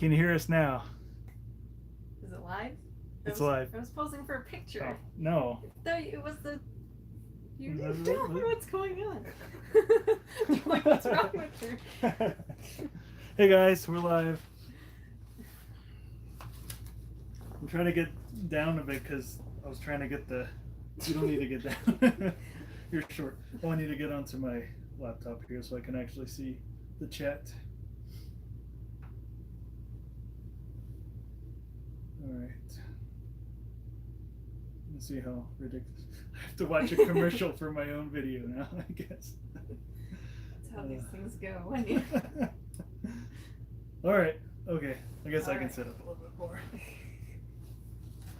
Can you hear us now? Is it live? It's live. I was posing for a picture. Oh, no. No, it was the. You didn't tell me what's going on. Like, what's wrong with her? Hey guys, we're live. I'm trying to get down a bit because I was trying to get the. You don't need to get down. You're short. I want you to get onto my laptop here so I can actually see the chat. Alright. Let's see how ridiculous. I have to watch a commercial for my own video now, I guess. That's how these things go when you. Alright, okay. I guess All I can right. sit up a little bit more.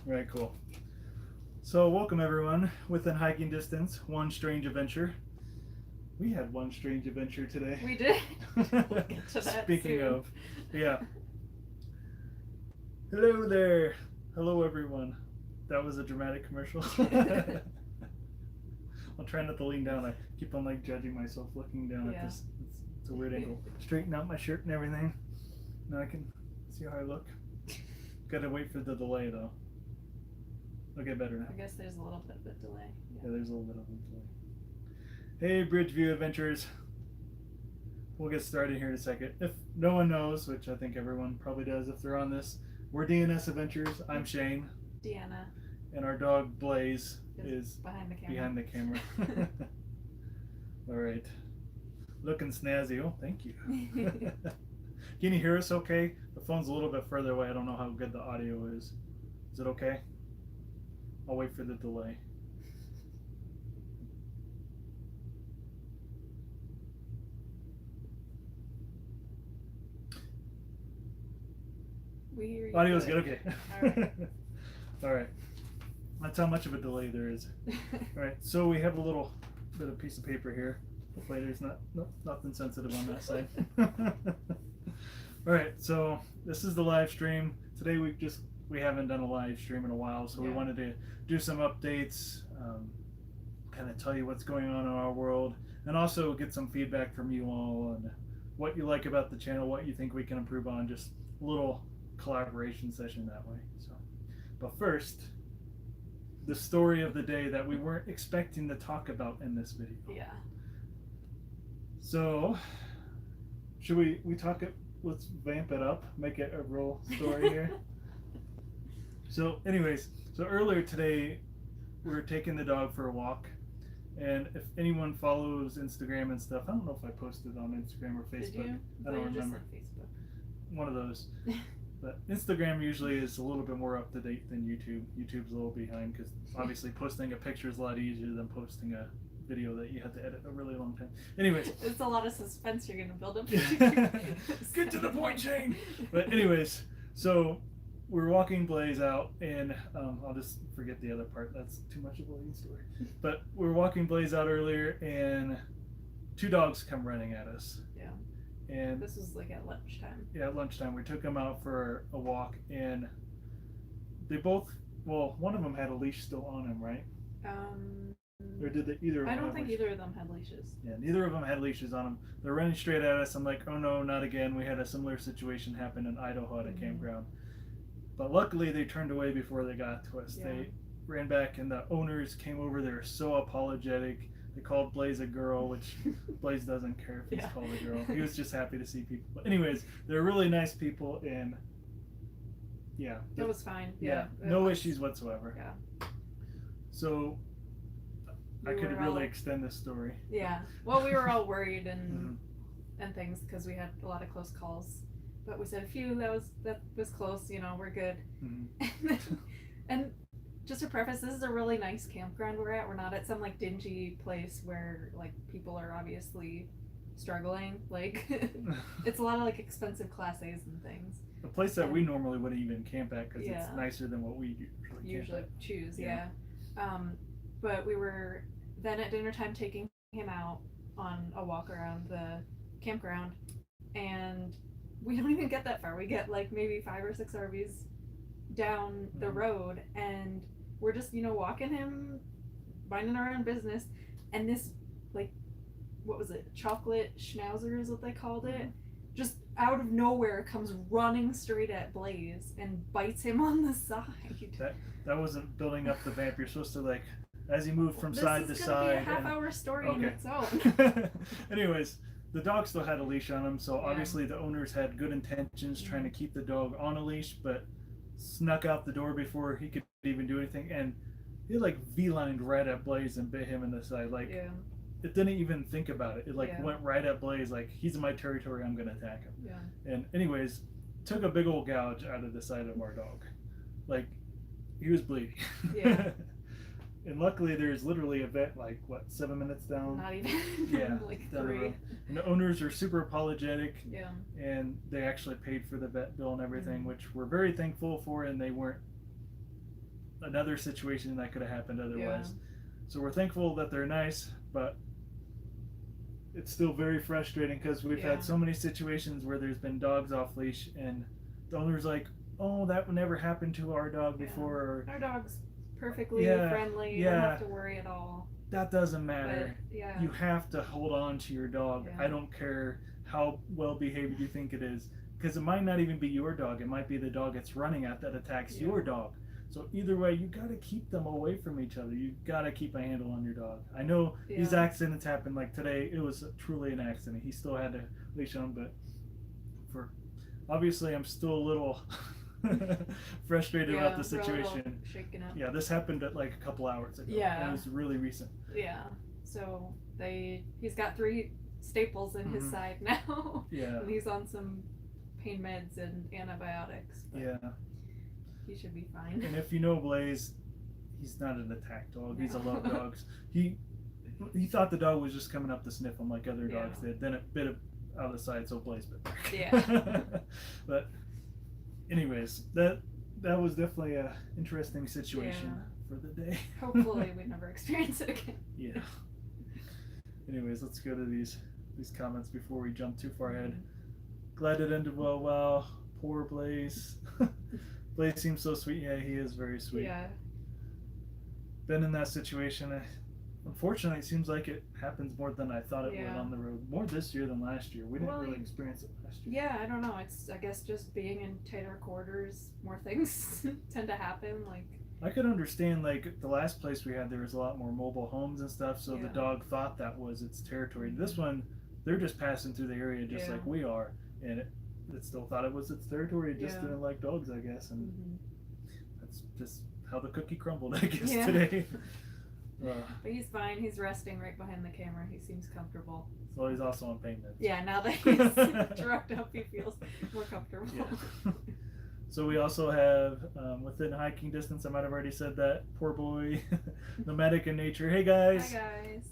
Right, cool. So, welcome everyone. Within hiking distance, one strange adventure. We had one strange adventure today. We did. We'll get to that Speaking soon. of, yeah. Hello there. Hello everyone. That was a dramatic commercial. I'll try not to lean down. I keep on like judging myself looking down at this. It's a weird angle. Straighten out my shirt and everything. Now I can see how I look. Gotta wait for the delay though. I'll get better now. I guess there's a little bit of a delay. Yeah, there's a little bit of a delay. Hey, Bridgeview Adventures. We'll get started here in a second. If no one knows, which I think everyone probably does if they're on this, we're DnSAdventures. I'm Shane. Deanna. And our dog Blaze is behind the camera. Behind the camera. All right. Looking snazzy. Oh, thank you. Can you hear us okay? The phone's a little bit further away. I don't know how good the audio is. Is it okay? I'll wait for the delay. Audio's good. Okay. All right. All right. That's how much of a delay there is. All right. So we have a little bit of piece of paper here. Hopefully there's nothing sensitive on that side. All right. So this is the live stream. Today we haven't done a live stream in a while, so we wanted to do some updates, kind of tell you what's going on in our world, and also get some feedback from you all on what you like about the channel, what you think we can improve on. Just a little collaboration session that way. So, but first, the story of the day that we weren't expecting to talk about in this video. Yeah. So, should we talk it? Let's vamp it up, make it a real story here. So, anyways, so earlier today, we were taking the dog for a walk, and if anyone follows Instagram and stuff, I don't know if I posted on Instagram or Facebook. Did you? I don't remember. Just on Facebook. One of those. But Instagram usually is a little bit more up to date than YouTube. YouTube's a little behind because obviously posting a picture is a lot easier than posting a video that you have to edit a really long time. Anyways, it's a lot of suspense you're gonna build up. Get to the point, Shane. But anyways, so we're walking Blaze out, and I'll just forget the other part. That's too much of a lead story. But we're walking Blaze out earlier, and two dogs come running at us. Yeah. And this was like at lunchtime. Yeah, at lunchtime. We took them out for a walk, and they both, well, one of them had a leash still on him, right? Or did they, either of them? I don't think either of them had leashes. Yeah, neither of them had leashes on them. They're running straight at us. I'm like, oh no, not again. We had a similar situation happen in Idaho at a campground. But luckily, they turned away before they got to us. Yeah. They ran back, and the owners came over. They were so apologetic. They called Blaze a girl, which Blaze doesn't care if he's called a girl. He was just happy to see people. But anyways, they're really nice people, and yeah. It was fine. Yeah, no issues whatsoever. Yeah. So I could really extend this story. Yeah. Well, we were all worried and things because we had a lot of close calls. But we said, phew, that was close, we're good. And just to preface, this is a really nice campground we're at. We're not at some like dingy place where like people are obviously struggling. Like it's a lot of like expensive Class A's and things. A place that we normally wouldn't even camp at because it's nicer than what we usually choose. Yeah. But we were then at dinner time taking him out on a walk around the campground, and we don't even get that far. We get like maybe 5 or 6 RVs down the road, and we're just walking him, minding our own business, and this like, what was it, chocolate schnauzer is what they called it, just out of nowhere comes running straight at Blaze and bites him on the side. That wasn't building up the vamp. You're supposed to, like, as he moved from side to This is side. gonna be a half-hour story in its own. Anyways, the dog still had a leash on him, so obviously the owners had good intentions trying to keep the dog on a leash, but snuck out the door before he could even do anything, and he like V-lined right at Blaze and bit him in the side. Like, it didn't even think about it. It like went right at Blaze, like, he's in my territory, I'm gonna attack him. And anyways, took a big old gouge out of the side of our dog. Like, he was bleeding. And luckily there's literally a vet like, what, 7 minutes down? Not even. Like 3. And the owners are super apologetic. Yeah. And they actually paid for the vet bill and everything, which we're very thankful for, and they weren't another situation that could have happened otherwise. So we're thankful that they're nice, but it's still very frustrating because we've had so many situations where there's been dogs off leash and the owner's like, oh, that never happened to our dog before. Or, our dog's perfectly friendly. You don't have to worry at all. That doesn't matter. But, you have to hold on to your dog. I don't care how well behaved you think it is, because it might not even be your dog. It might be the dog it's running at that attacks your dog. So either way, you got to keep them away from each other. You got to keep a handle on your dog. I know these accidents happen. Like today, it was truly an accident. He still had to leash on, but obviously I'm still a little frustrated about the situation. Shaken up. Yeah, this happened at like a couple hours ago. Yeah. It was really recent. Yeah. So he's got 3 staples in his side now. Yeah. And he's on some pain meds and antibiotics. Yeah. He should be fine. And if you know Blaze, he's not an attack dog. He's a love dog. He thought the dog was just coming up to sniff him like other dogs did. Then it bit him out of the side, so Blaze bit back. Yeah. But anyways, that was definitely a interesting situation for the day. Hopefully we never experience it again. Yeah. Anyways, let's go to these comments before we jump too far ahead. Glad it ended well. Wow. Poor Blaze. Blaze seems so sweet. Yeah, he is very sweet. Yeah. Been in that situation. Unfortunately, it seems like it happens more than I thought it would on the road. More this year than last year. We didn't really experience it last year. Yeah, I don't know. It's, I guess, just being in tighter quarters, more things tend to happen. Like, I could understand, like, the last place we had, there was a lot more mobile homes and stuff, so the dog thought that was its territory. This one, they're just passing through the area just like we are, and it still thought it was its territory. It just didn't like dogs, I guess, and that's just how the cookie crumbled, I guess, today. But he's fine. He's resting right behind the camera. He seems comfortable. So he's also on pain meds. Yeah, now that he's drugged up, he feels more comfortable. Yeah. So we also have, within hiking distance, I might have already said that, poor boy, Nomadic in Nature. Hey guys! Hi guys!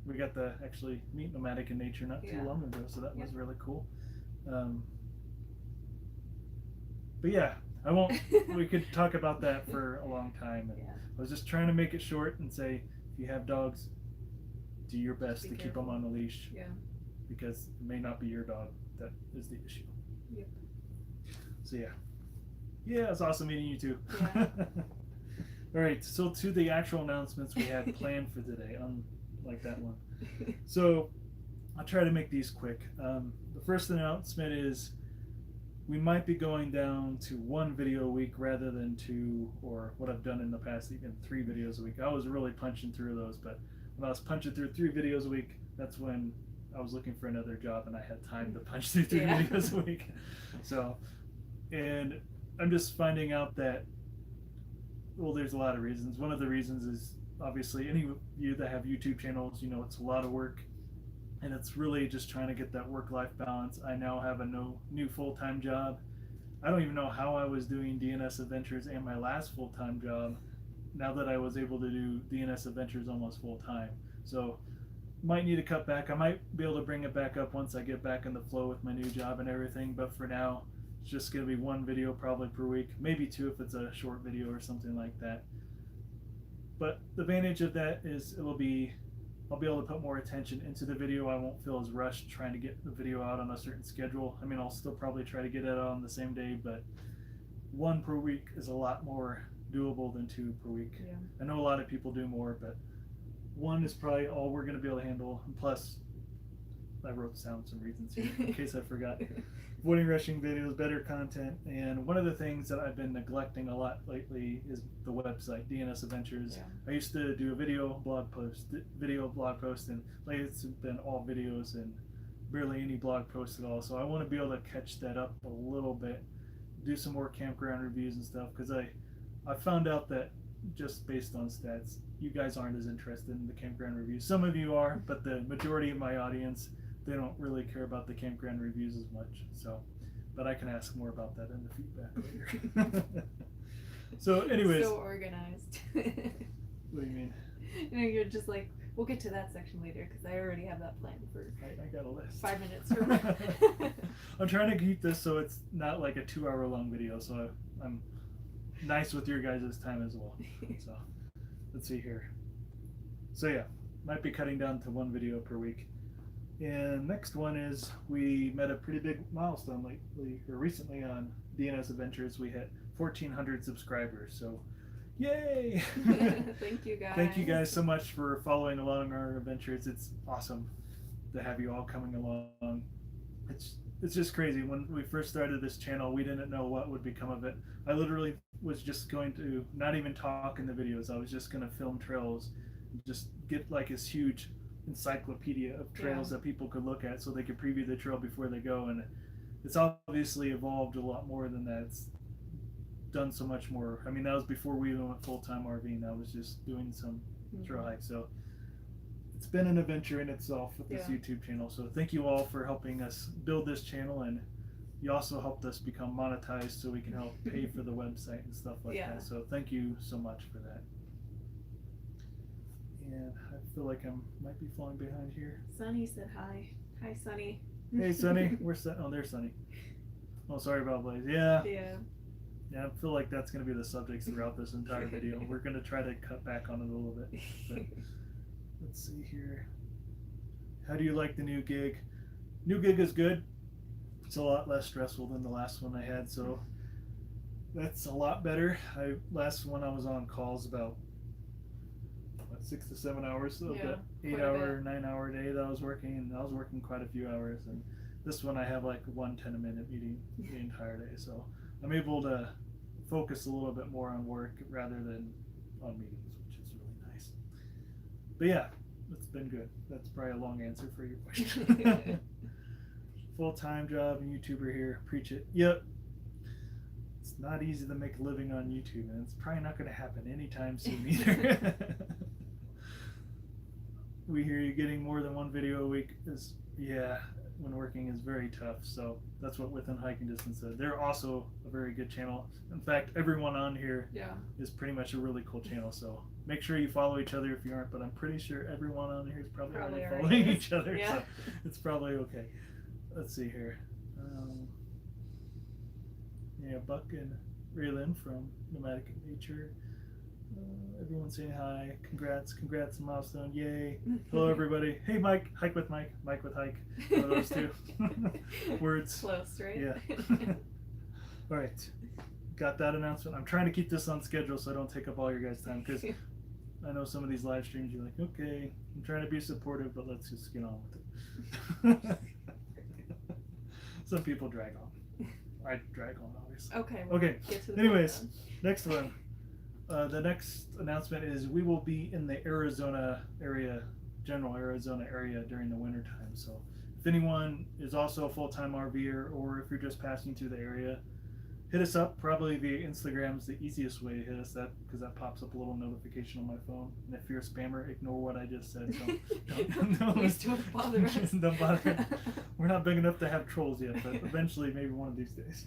We got to actually meet Nomadic in Nature not too long ago, so that was really cool. But yeah, we could talk about that for a long time. And I was just trying to make it short and say, if you have dogs, do your best to keep them on a leash. Yeah. Because it may not be your dog that is the issue. Yep. So yeah. Yeah, it's awesome meeting you too. Yeah. All right, so to the actual announcements we had planned for today, unlike that one. So I'll try to make these quick. The first announcement is we might be going down to 1 video a week rather than 2, or what I've done in the past, even 3 videos a week. I was really punching through those, but when I was punching through 3 videos a week, that's when I was looking for another job and I had time to punch through 3 videos a week. So, and I'm just finding out that, well, there's a lot of reasons. One of the reasons is obviously any of you that have YouTube channels, you know, it's a lot of work. And it's really just trying to get that work-life balance. I now have a new full-time job. I don't even know how I was doing DnSAdventures and my last full-time job now that I was able to do DnSAdventures almost full-time. So might need to cut back. I might be able to bring it back up once I get back in the flow with my new job and everything. But for now, it's just going to be 1 video probably per week. Maybe 2 if it's a short video or something like that. But the advantage of that is I'll be able to put more attention into the video. I won't feel as rushed trying to get the video out on a certain schedule. I mean, I'll still probably try to get it out on the same day, but 1 per week is a lot more doable than 2 per week. Yeah. I know a lot of people do more, but 1 is probably all we're going to be able to handle. And plus, I wrote down some reasons here in case I forgot. Avoiding rushing videos, better content, and one of the things that I've been neglecting a lot lately is the website, DnSAdventures. Yeah. I used to do a video blog post, and lately it's been all videos and barely any blog posts at all. So I want to be able to catch that up a little bit, do some more campground reviews and stuff, because I found out that just based on stats, you guys aren't as interested in the campground reviews. Some of you are, but the majority of my audience, they don't really care about the campground reviews as much. So, but I can ask more about that in the feedback later. So anyways. So organized. What do you mean? You know, you're just like, we'll get to that section later because I already have that planned for I got a list. 5 minutes. From I'm trying to keep this so it's not like a 2-hour long video, so I'm nice with your guys' time as well. So let's see here. So yeah, might be cutting down to 1 video per week. And next one is we met a pretty big milestone lately, or recently on DnSAdventures. We hit 1,400 subscribers. So yay! Thank you guys. Thank you guys so much for following along our adventures. It's awesome to have you all coming along. It's just crazy. When we first started this channel, we didn't know what would become of it. I literally was just going to not even talk in the videos. I was just going to film trails, just get like this huge encyclopedia of trails that people could look at so they could preview the trail before they go. And it's obviously evolved a lot more than that. It's done so much more. I mean, that was before we even went full-time RVing. I was just doing some trail hikes. So it's been an adventure in itself with this YouTube channel. So thank you all for helping us build this channel, and you also helped us become monetized so we can help pay for the website and stuff like that. So thank you so much for that. And I feel like I might be falling behind here. Sunny said hi. Hi, Sunny. Hey, Sunny. Where's oh, there's Sunny. Oh, sorry about Blaze. Yeah. Yeah, I feel like that's going to be the subject throughout this entire video. We're going to try to cut back on it a little bit. But let's see here. How do you like the new gig? New gig is good. It's a lot less stressful than the last one I had, so that's a lot better. Last one I was on calls about 6 to 7 hours of the 8-hour, 9-hour day that I was working, and I was working quite a few hours. And this one I have like 1 10-minute meeting the entire day, so I'm able to focus a little bit more on work rather than on meetings, which is really nice. But yeah, it's been good. That's probably a long answer for your question. Full-time job and YouTuber here. Preach it. Yep. It's not easy to make a living on YouTube, and it's probably not going to happen anytime soon either. We hear you getting more than 1 video a week is, when working is very tough. So that's what Within Hiking Distance said. They're also a very good channel. In fact, everyone on here is pretty much a really cool channel. So make sure you follow each other if you aren't, but I'm pretty sure everyone on here is probably already following each other. So it's probably okay. Let's see here. Buck and Raylan from Nomadic Nature. Everyone saying hi. Congrats on milestone. Yay. Hello everybody. Hey Mike. Hike with Mike. Mike with Hike. One of those two words. Close, right? Yeah. All right. Got that announcement. I'm trying to keep this on schedule so I don't take up all your guys' time, because I know some of these live streams you're like, okay, I'm trying to be supportive, but let's just get on with it. Some people drag on. I drag on, obviously. Okay. Get to the Anyways, next one. The next announcement is we will be in the Arizona area, general Arizona area during the winter time. So if anyone is also a full-time RVer, or if you're just passing through the area, hit us up. Probably via Instagram is the easiest way to hit us, because that pops up a little notification on my phone. And if you're a spammer, ignore what I just said. Please don't bother us. Don't bother. We're not big enough to have trolls yet, but eventually, maybe one of these days.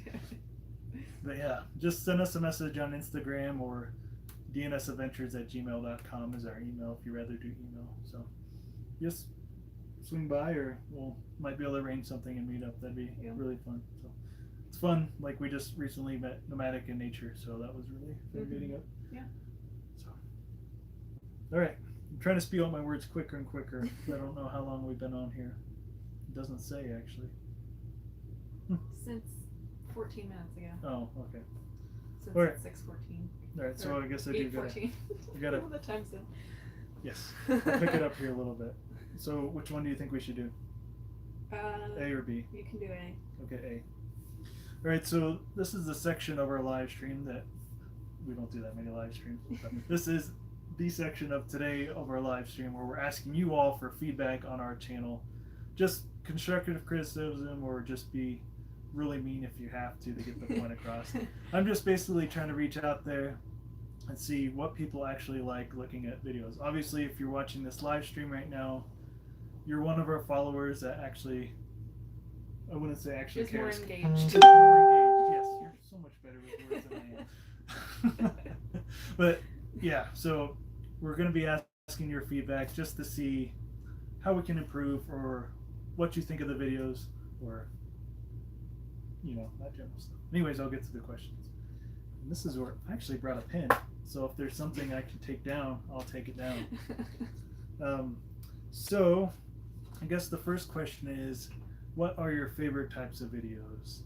But yeah, just send us a message on Instagram, or DnSAdventures@gmail.com is our email if you'd rather do email. So just swing by, or we'll might be able to arrange something and meet up. That'd be really fun. So it's fun. Like, we just recently met Nomadic in Nature, so that was really fun meeting up. Yeah. So all right, I'm trying to speed out my words quicker and quicker. I don't know how long we've been on here. It doesn't say actually. Since 14 minutes ago. Oh, okay. Since All right. it's 6:14. All right, so I guess I do gotta. You gotta. The time's in. Yes. I'll pick it up here a little bit. So which one do you think we should do? A or B? You can do A. Okay, A. All right, so this is the section of our live stream that we don't do that many live streams. But this is the section of today of our live stream where we're asking you all for feedback on our channel. Just constructive criticism, or just be really mean if you have to get the point across. I'm just basically trying to reach out there and see what people actually like looking at videos. Obviously, if you're watching this live stream right now, you're one of our followers that actually, I wouldn't say actually cares. More engaged. More engaged. Yes, you're so much better with words than I am. But yeah, so we're going to be asking your feedback just to see how we can improve, or what you think of the videos, or that general stuff. Anyways, I'll get to the questions. And this is where I actually brought a pen, so if there's something I can take down, I'll take it down. So I guess the first question is, what are your favorite types of videos?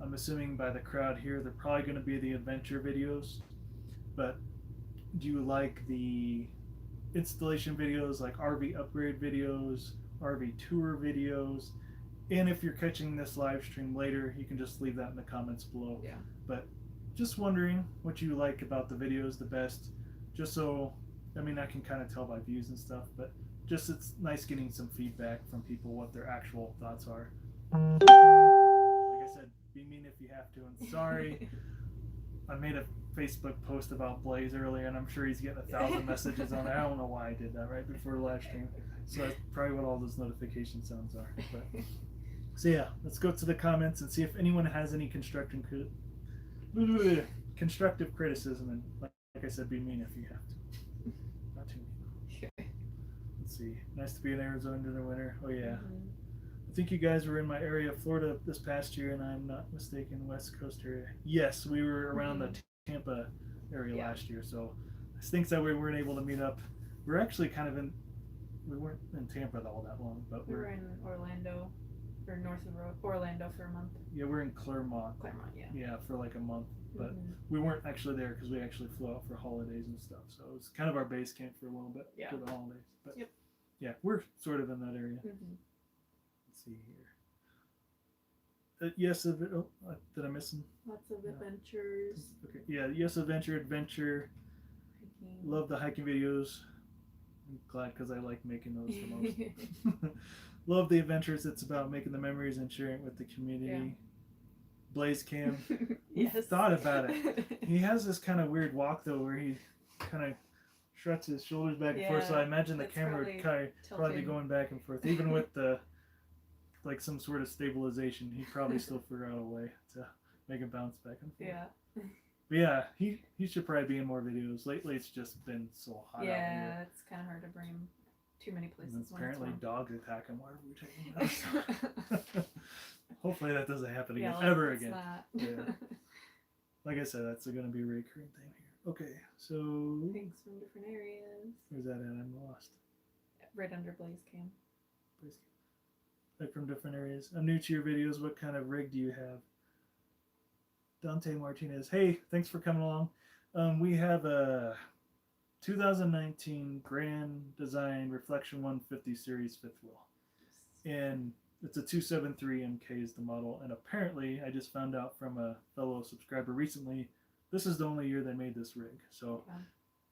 I'm assuming by the crowd here, they're probably going to be the adventure videos, but do you like the installation videos, like RV upgrade videos, RV tour videos? And if you're catching this live stream later, you can just leave that in the comments below. Yeah. But just wondering what you like about the videos the best, just so, I can kind of tell by views and stuff, but just it's nice getting some feedback from people what their actual thoughts are. Like I said, be mean if you have to, and sorry. I made a Facebook post about Blaze earlier, and I'm sure he's getting 1,000 messages on it. I don't know why I did that right before the live stream. So that's probably what all those notification sounds are. But, so yeah, let's go to the comments and see if anyone has any constructive criticism. And like I said, be mean if you have to. Not too mean. Let's see. Nice to be in Arizona during the winter. Oh yeah. I think you guys were in my area of Florida this past year, and I'm not mistaken, West Coast area. Yes, we were around the Tampa area last year, so it stinks that we weren't able to meet up. We're actually we weren't in Tampa all that long, but we were in Orlando, or north of Orlando for a month. Yeah, we're in Claremont. Yeah. Yeah, for like a month, but we weren't actually there because we actually flew out for holidays and stuff. So it was kind of our base camp for a little bit for the holidays. But yeah, we're sort of in that area. Let's see here. Yes, did I miss them? Lots of adventures. Okay, yeah, yes, adventure. Hiking. Love the hiking videos. I'm glad because I like making those the most. Love the adventures. It's about making the memories and sharing it with the community. Yeah. Blaze Cam. Yes. Thought about it. He has this kind of weird walk though, where he kind of struts his shoulders back and forth. So I imagine the camera would probably be going back and forth, even with the like some sort of stabilization. He'd probably still figure out a way to make it bounce back and forth. Yeah. But yeah, he should probably be in more videos. Lately, it's just been so hot out here. Yeah, it's kind of hard to bring him too many places. And apparently, dogs attack him wherever we take him out. Hopefully, that doesn't happen again, ever again. Yeah. Like I said, that's going to be a recurring thing here. Okay, so things from different areas. Where's that at? I'm lost. Right under Blaze Cam. Like from different areas. I'm new to your videos. What kind of rig do you have? Dante Martinez. Hey, thanks for coming along. We have a 2019 Grand Design Reflection 150 Series fifth wheel. And it's a 273 MK is the model. And apparently, I just found out from a fellow subscriber recently, this is the only year they made this rig. So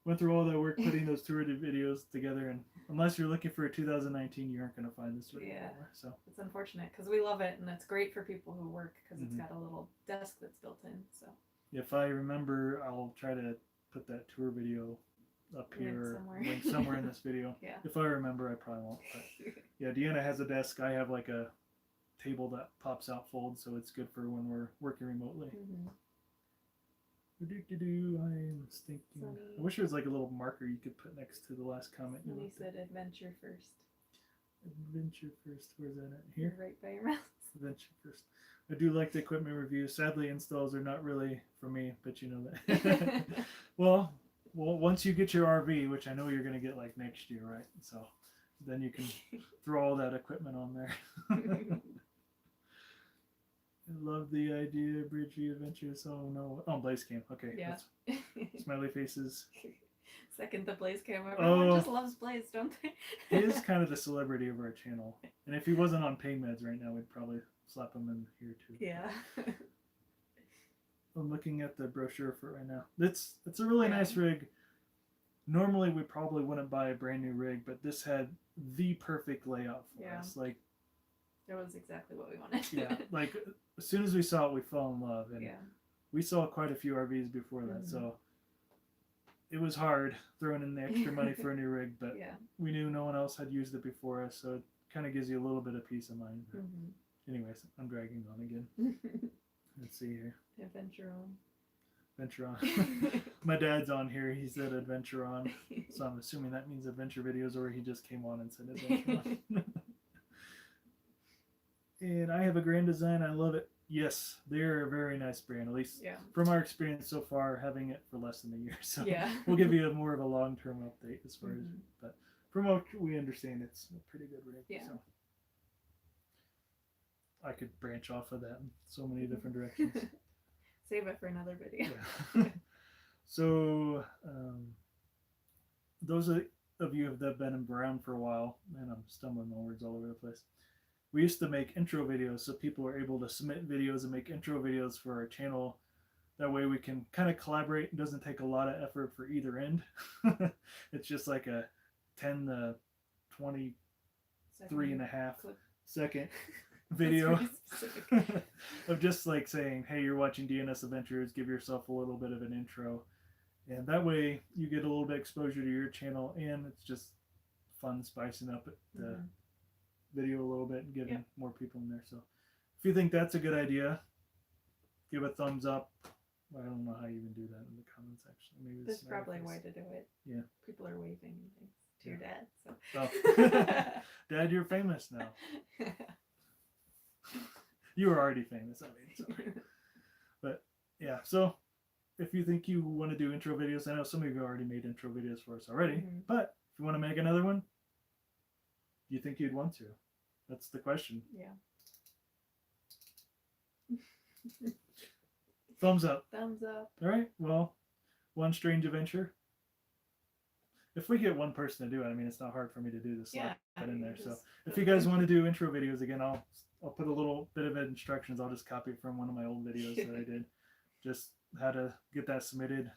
went through all that work putting those tour videos together, and unless you're looking for a 2019, you aren't going to find this rig anymore. So it's unfortunate because we love it, and it's great for people who work because it's got a little desk that's built in. So if I remember, I'll try to put that tour video up here, link somewhere in this video. Yeah. If I remember, I probably won't. But yeah, Deanna has a desk. I have like a table that pops out, folds, so it's good for when we're working remotely. I'm thinking. Sunny. I wish there was like a little marker you could put next to the last comment. Sunny said adventure first. Adventure first. Where's that at? Here? You're right by your mouse. Adventure first. I do like the equipment reviews. Sadly, installs are not really for me, but you know that. well, once you get your RV, which I know you're going to get like next year, right? So then you can throw all that equipment on there. I love the idea, Bridgey Adventures. Oh no. Oh, Blaze Cam. Okay. Yeah. Smiley faces. second the Blaze came, everyone Oh. just loves Blaze, don't they? He is kind of the celebrity of our channel. And if he wasn't on pain meds right now, we'd probably slap him in here too. Yeah. I'm looking at the brochure for it right now. It's a really nice rig. Normally we probably wouldn't buy a brand new rig, but this had the perfect layout for us. Like, it was exactly what we wanted. yeah, like as soon as we saw it, we fell in love, and we saw quite a few RVs before that, so it was hard throwing in the extra money for a new rig, but we knew no one else had used it before us, so it kind of gives you a little bit of peace of mind. Anyways, I'm dragging on again. Let's see here. Adventure on. Adventure on. My dad's on here. He said adventure on, so I'm assuming that means adventure videos, or he just came on and said adventure on. And I have a Grand Design. I love it. Yes, they're a very nice brand, at least from our experience so far, having it for less than a year. So we'll give you more of a long-term update as far as, but from what we understand, it's a pretty good rig. Yeah. So I could branch off of that in so many different directions. Save it for another video. Yeah. So those of you that have been around for a while, and I'm stumbling on words all over the place. We used to make intro videos so people are able to submit videos and make intro videos for our channel. That way we can kind of collaborate. It doesn't take a lot of effort for either end. It's just like a 10 to 23.5-second video of just like saying, hey, you're watching DnSAdventures, give yourself a little bit of an intro. And that way you get a little bit of exposure to your channel, and it's just fun spicing up the video a little bit and getting more people in there. So if you think that's a good idea, give a thumbs up. I don't know how you even do that in the comments, actually. Maybe there's probably a way to do it. Yeah. People are waving and things to your dad. So. Oh. Dad, you're famous now. You were already famous, I mean. So. But yeah, so if you think you want to do intro videos, I know some of you already made intro videos for us already, but if you want to make another one, do you think you'd want to? That's the question. Yeah. Thumbs up. Thumbs up. All right. Well, one strange adventure. If we get one person to do it, I mean, it's not hard for me to do this. Yeah. That in there. So if you guys want to do intro videos again, I'll put a little bit of instructions. I'll just copy it from one of my old videos that I did. Just how to get that submitted.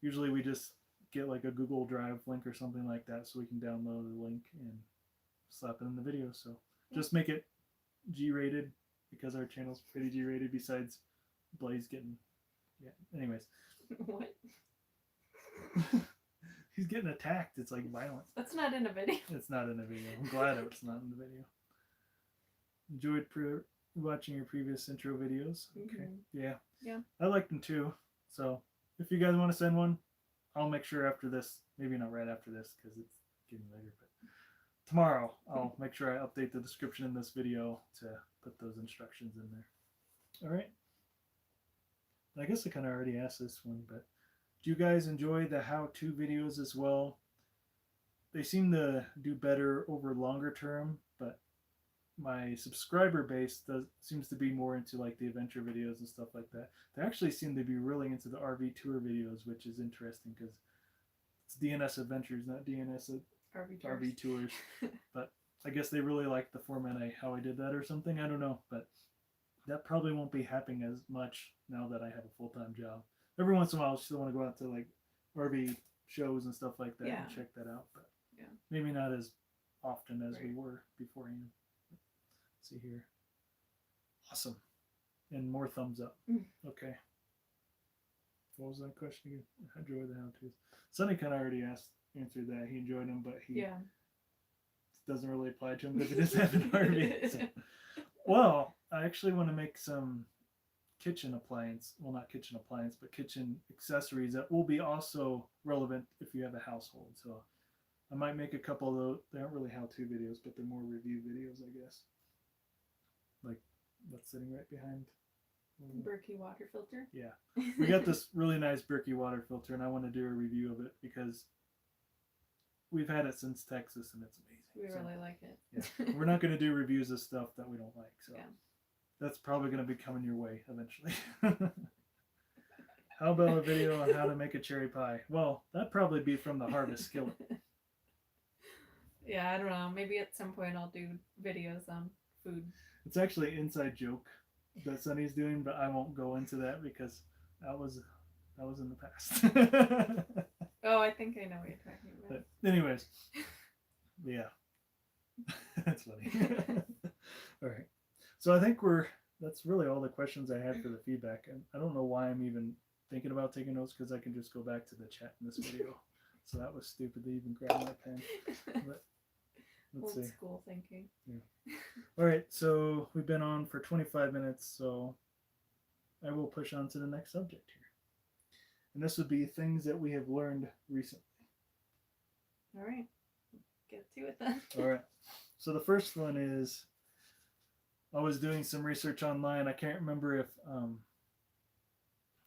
Usually we just get like a Google Drive link or something like that, so we can download the link and slap it in the video. So just make it G-rated, because our channel's pretty G-rated, besides Blaze getting, anyways. What? He's getting attacked. It's like violence. That's not in a video. It's not in a video. I'm glad it's not in the video. Enjoyed watching your previous intro videos. Okay. Yeah. I liked them too. So if you guys want to send one, I'll make sure after this, maybe not right after this because it's getting later, but tomorrow I'll make sure I update the description in this video to put those instructions in there. All right. I guess I kind of already asked this one, but do you guys enjoy the how-to videos as well? They seem to do better over longer term, but my subscriber base seems to be more into like the adventure videos and stuff like that. They actually seem to be really into the RV tour videos, which is interesting because it's DnSAdventures, not RV tours. But I guess they really like the format, how I did that or something. I don't know, but that probably won't be happening as much now that I have a full-time job. Every once in a while, I still want to go out to like RV shows and stuff like that and check that out, but maybe not as often as we were beforehand. Let's see here. Awesome. And more thumbs up. Okay. What was that question again? I enjoyed the how-tos. Sonny kind of already answered that. He enjoyed them, but he doesn't really apply to him because he doesn't have an RV. So. Well, I actually want to make some kitchen appliance, well, not kitchen appliance, but kitchen accessories that will be also relevant if you have a household. So I might make a couple of those. They aren't really how-to videos, but they're more review videos, I guess. Like that's sitting right behind. Berkey water filter. Yeah, we got this really nice Berkey water filter, and I want to do a review of it because we've had it since Texas, and it's amazing. We really like it. Yeah, we're not going to do reviews of stuff that we don't like, so that's probably going to be coming your way eventually. How about a video on how to make a cherry pie? Well, that'd probably be from the Harvest Skillet. Yeah, I don't know. Maybe at some point I'll do videos on food. It's actually an inside joke that Sunny's doing, but I won't go into that because that was in the past. Oh, I think I know what you're talking about. But anyways, yeah, that's funny. All right, so I think that's really all the questions I had for the feedback, and I don't know why I'm even thinking about taking notes because I can just go back to the chat in this video. So that was stupid to even grab my pen. But let's Old see. school thinking. Yeah. All right, so we've been on for 25 minutes, so I will push on to the next subject here. And this would be things that we have learned recently. All right, get to it then. All right. So the first one is I was doing some research online. I can't remember if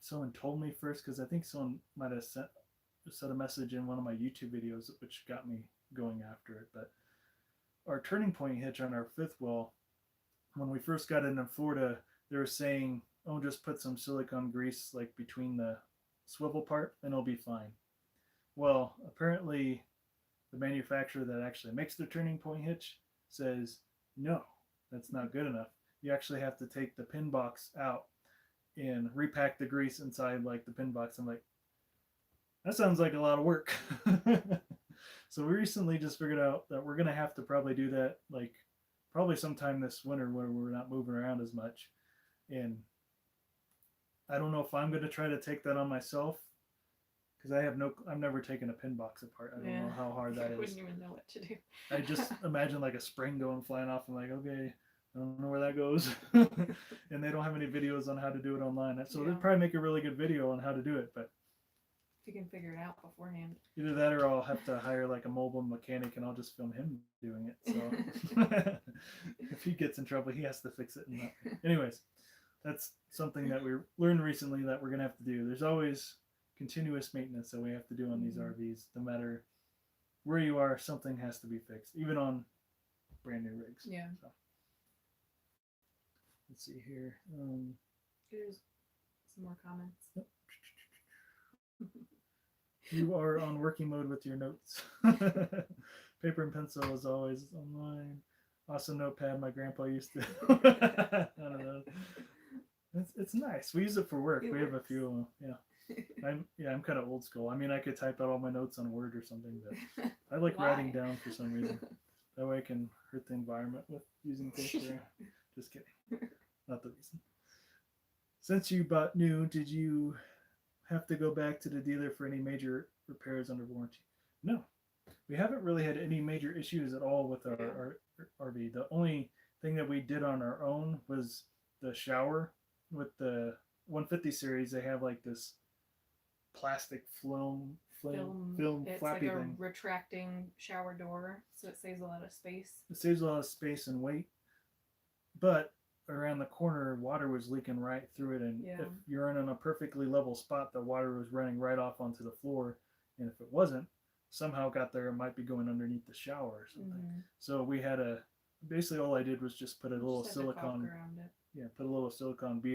someone told me first because I think someone might have sent a message in one of my YouTube videos, which got me going after it. But our turning point hitch on our fifth wheel, when we first got into Florida, they were saying, "Oh, just put some silicone grease like between the swivel part, and it'll be fine." Well, apparently, the manufacturer that actually makes the turning point hitch says, "No, that's not good enough. You actually have to take the pin box out and repack the grease inside like the pin box." I'm like, that sounds like a lot of work. So we recently just figured out that we're gonna have to probably do that like probably sometime this winter where we're not moving around as much. And I don't know if I'm gonna try to take that on myself because I've never taken a pin box apart. I don't know how hard that I is. wouldn't even know what to do. I just imagine like a spring going flying off. I'm like, okay, I don't know where that goes. And they don't have any videos on how to do it online. So they'd probably make a really good video on how to do it, but if you can figure it out beforehand. Either that or I'll have to hire like a mobile mechanic and I'll just film him doing it. So if he gets in trouble, he has to fix it. Anyways, that's something that we learned recently that we're going to have to do. There's always continuous maintenance that we have to do on these RVs. No matter where you are, something has to be fixed, even on brand new rigs. Yeah. So. Let's see here. There's some more comments. Yep. You are on working mode with your notes. Paper and pencil is always online. Awesome notepad my grandpa used to. I don't know. It's nice. We use it for work. We have a few. Yeah. I'm kind of old school. I mean, I could type out all my notes on Word or something, but I like writing down for some reason. That way I can hurt the environment with using paper. Just kidding. Not the reason. Since you bought new, did you have to go back to the dealer for any major repairs under warranty? No, we haven't really had any major issues at all with our RV. The only thing that we did on our own was the shower. With the 150 series, they have like this plastic film it's flappy like a thing. retracting shower door, so it saves a lot of space. It saves a lot of space and weight, but around the corner, water was leaking right through it, and if you're in a perfectly level spot, the water was running right off onto the floor, and if it wasn't, somehow got there, it might be going underneath the shower or something. So we had basically all I did was just put a little silicone, put a little silicone bead